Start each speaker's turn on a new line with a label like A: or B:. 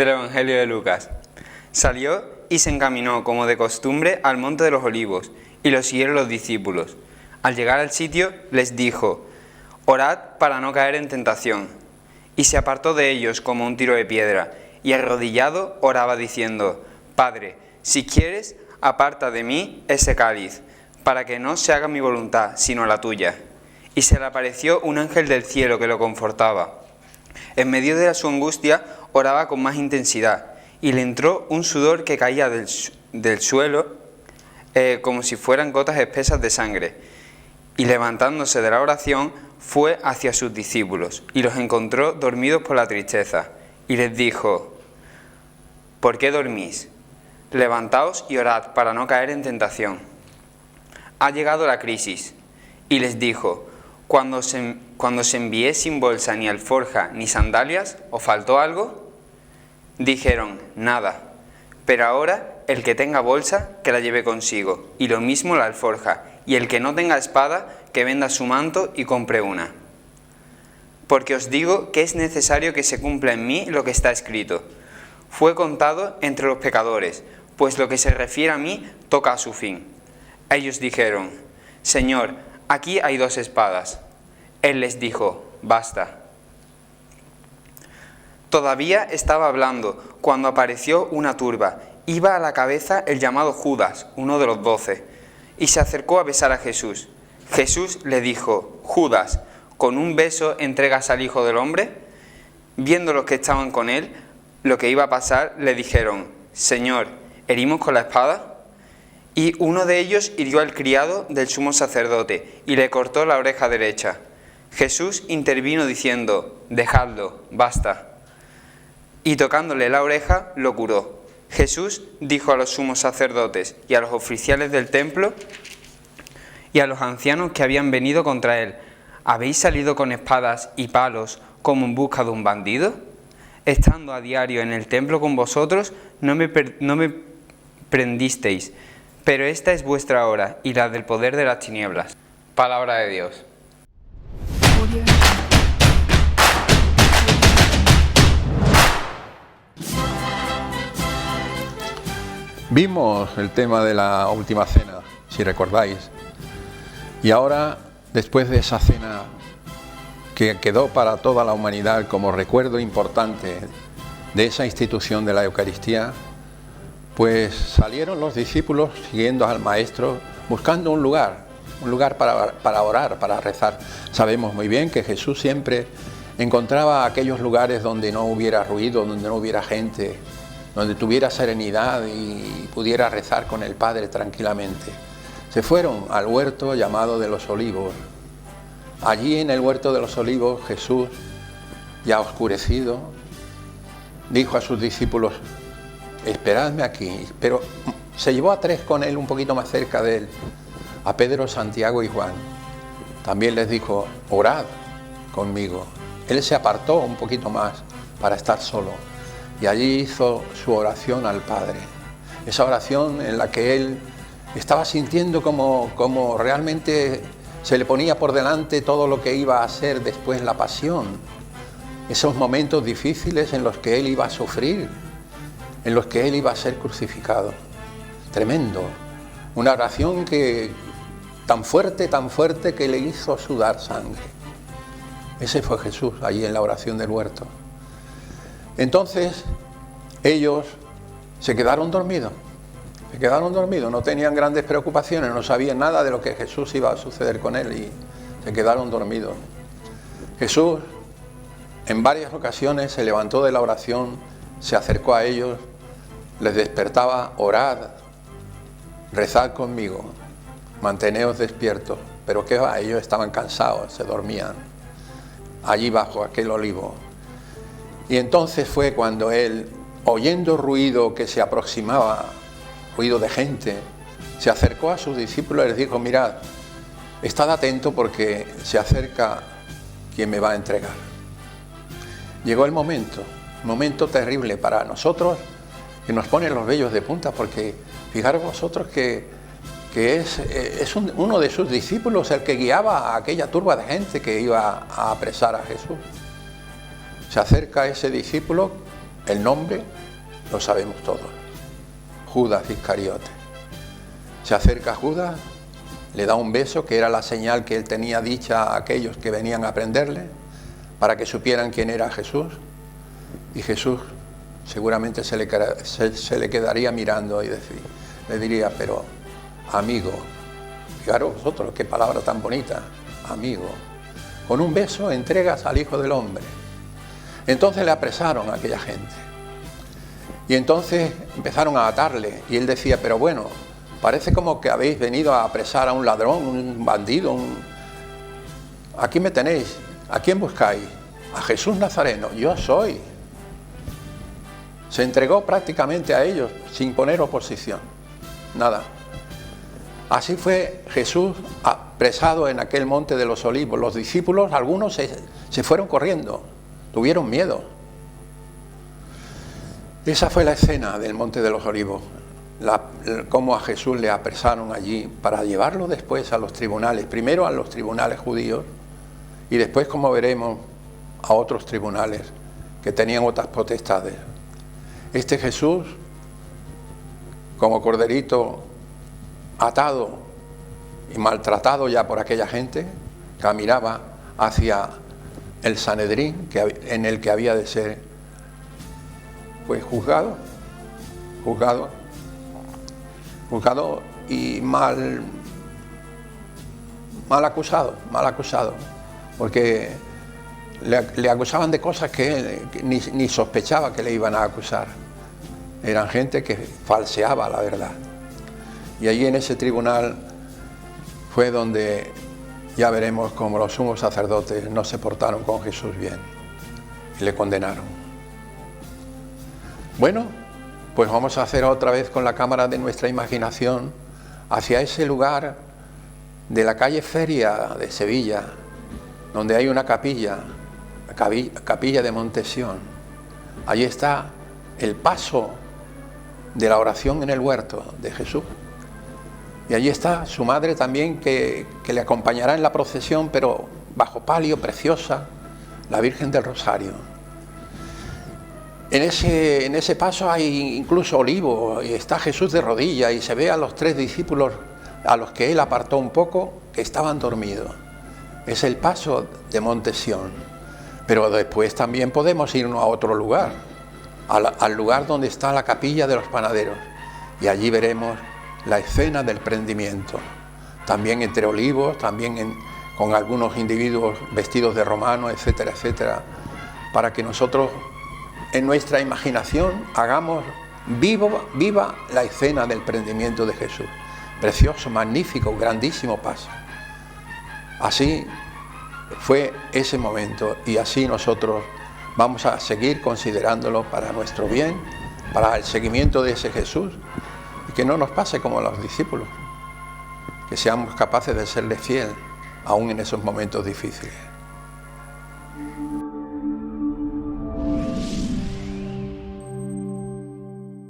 A: Del Evangelio de Lucas. Salió y se encaminó, como de costumbre, al monte de los Olivos, y lo siguieron los discípulos. Al llegar al sitio, les dijo: «Orad para no caer en tentación». Y se apartó de ellos como un tiro de piedra, y arrodillado oraba diciendo: «Padre, si quieres, aparta de mí ese cáliz, para que no se haga mi voluntad, sino la tuya». Y se le apareció un ángel del cielo que lo confortaba. En medio de su angustia oraba con más intensidad, y le entró un sudor que caía del suelo como si fueran gotas espesas de sangre. Y levantándose de la oración, fue hacia sus discípulos, y los encontró dormidos por la tristeza, y les dijo: «¿Por qué dormís? Levantaos y orad para no caer en tentación». Ha llegado la crisis, y les dijo: Cuando os envié sin bolsa, ni alforja, ni sandalias, ¿os faltó algo? Dijeron: nada. Pero ahora el que tenga bolsa, que la lleve consigo, y lo mismo la alforja, y el que no tenga espada, que venda su manto y compre una. Porque os digo que es necesario que se cumpla en mí lo que está escrito: fue contado entre los pecadores, pues lo que se refiere a mí toca a su fin. Ellos dijeron: Señor, aquí hay 2 espadas. Él les dijo: basta. Todavía estaba hablando cuando apareció una turba. Iba a la cabeza el llamado Judas, uno de los 12, y se acercó a besar a Jesús. Jesús le dijo: Judas, ¿con un beso entregas al Hijo del Hombre? Viendo los que estaban con él lo que iba a pasar, le dijeron: Señor, ¿herimos con la espada? Y uno de ellos hirió al criado del sumo sacerdote y le cortó la oreja derecha. Jesús intervino diciendo: dejadlo, basta. Y tocándole la oreja, lo curó. Jesús dijo a los sumos sacerdotes y a los oficiales del templo y a los ancianos que habían venido contra él: ¿habéis salido con espadas y palos como en busca de un bandido? Estando a diario en el templo con vosotros, no me prendisteis, pero esta es vuestra hora y la del poder de las tinieblas. Palabra de Dios.
B: Vimos el tema de la última cena, si recordáis, y ahora, después de esa cena que quedó para toda la humanidad como recuerdo importante de esa institución de la Eucaristía, pues salieron los discípulos siguiendo al Maestro, buscando un lugar para orar, para rezar. Sabemos muy bien que Jesús siempre encontraba aquellos lugares donde no hubiera ruido, donde no hubiera gente, donde tuviera serenidad y pudiera rezar con el Padre tranquilamente. Se fueron al huerto llamado de los Olivos. Allí en el huerto de los Olivos, Jesús, ya oscurecido, dijo a sus discípulos: esperadme aquí. Pero se llevó a 3 con él un poquito más cerca de él, a Pedro, Santiago y Juan. También les dijo: orad conmigo. Él se apartó un poquito más para estar solo. Y allí hizo su oración al Padre, esa oración en la que él estaba sintiendo como realmente se le ponía por delante todo lo que iba a ser después la pasión, esos momentos difíciles en los que él iba a sufrir, en los que él iba a ser crucificado. Tremendo, una oración tan fuerte que le hizo sudar sangre. Ese fue Jesús allí en la oración del huerto. Entonces, ellos se quedaron dormidos, no tenían grandes preocupaciones, no sabían nada de lo que Jesús iba a suceder con él y se quedaron dormidos. Jesús, en varias ocasiones, se levantó de la oración, se acercó a ellos, les despertaba: orad, rezad conmigo, manteneos despiertos. Pero qué va, ellos estaban cansados, se dormían, allí bajo aquel olivo. Y entonces fue cuando él, oyendo ruido que se aproximaba, ruido de gente, se acercó a sus discípulos y les dijo: mirad, estad atentos porque se acerca quien me va a entregar. Llegó el momento terrible para nosotros, que nos pone los vellos de punta, porque fijaros vosotros que es uno de sus discípulos el que guiaba a aquella turba de gente que iba a apresar a Jesús. Se acerca ese discípulo El nombre lo sabemos todos. Judas Iscariote. Se acerca a Judas, le da un beso, que era la señal que él tenía dicha a aquellos que venían a prenderle, para que supieran quién era Jesús. Y Jesús seguramente se le quedaría mirando y le diría, pero amigo, fijaros vosotros, qué palabra tan bonita, amigo. Con un beso entregas al Hijo del Hombre. Entonces le apresaron a aquella gente. Y entonces empezaron a atarle. Y él decía, pero bueno, parece como que habéis venido a apresar a un ladrón, un bandido. Aquí me tenéis. ¿A quién buscáis? A Jesús Nazareno. Yo soy. Se entregó prácticamente a ellos sin poner oposición. Nada. Así fue Jesús apresado en aquel monte de los Olivos. Los discípulos, algunos se fueron corriendo, tuvieron miedo. Esa fue la escena del monte de los Olivos, cómo a Jesús le apresaron allí para llevarlo después a los tribunales, primero a los tribunales judíos y después, como veremos, a otros tribunales que tenían otras potestades. Este Jesús, como corderito atado y maltratado ya por aquella gente, caminaba hacia el Sanedrín, en el que había de ser pues juzgado y mal acusado, porque le acusaban de cosas que él ni sospechaba que le iban a acusar. Eran gente que falseaba la verdad. Y allí en ese tribunal fue donde ya veremos cómo los sumos sacerdotes no se portaron con Jesús bien y le condenaron. Bueno, pues vamos a hacer otra vez con la cámara de nuestra imaginación hacia ese lugar de la calle Feria de Sevilla, donde hay una capilla, la capilla de Montesión. Allí está el paso de la oración en el huerto de Jesús. Y allí está su madre también, que le acompañará en la procesión, pero bajo palio, preciosa, la Virgen del Rosario. En ese paso hay incluso olivo, y está Jesús de rodillas, y se ve a los 3 discípulos a los que él apartó un poco, que estaban dormidos. Es el paso de Montesión. Pero después también podemos irnos a otro lugar, al lugar donde está la capilla de los panaderos, y allí veremos la escena del prendimiento, también entre olivos, también con algunos individuos vestidos de romano, etcétera, etcétera, para que nosotros en nuestra imaginación hagamos viva la escena del prendimiento de Jesús. Precioso, magnífico, grandísimo paso. Así fue ese momento y así nosotros vamos a seguir considerándolo para nuestro bien, para el seguimiento de ese Jesús, y que no nos pase como a los discípulos, que seamos capaces de serle fiel aún en esos momentos difíciles.